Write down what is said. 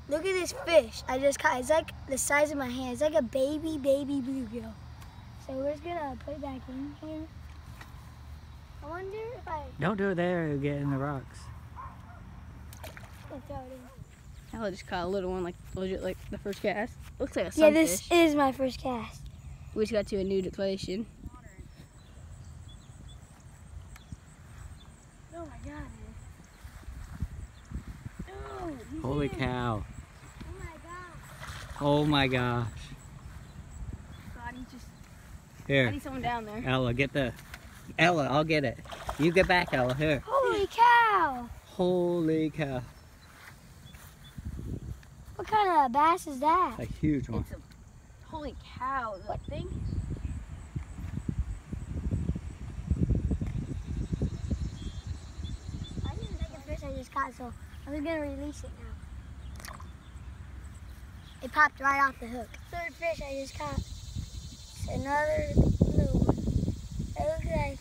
Look at this fish I just caught. It's like the size of my hand. It's like a baby bluegill. So we're just gonna put it back in here. I wonder if I... Don't do it there, it'll get in the rocks. I'll throw it in. I just caught a little one, like legit, like the first cast. Looks like a sunfish. Yeah, this is my first cast. We just got to a new location. Oh my god. Dude, Holy cow. Oh my god. Oh my gosh. God, he's just... I Here, need someone down there. Ella, get the... Ella, I'll get it. You get back, Ella, here. Holy cow. Holy cow. What kind of bass is that? A huge one. It's a... Holy cow, that thing. I didn't take a fish I just caught, so I'm just gonna release it now. It popped right off the hook. Third fish I just caught. Another little one. It looks like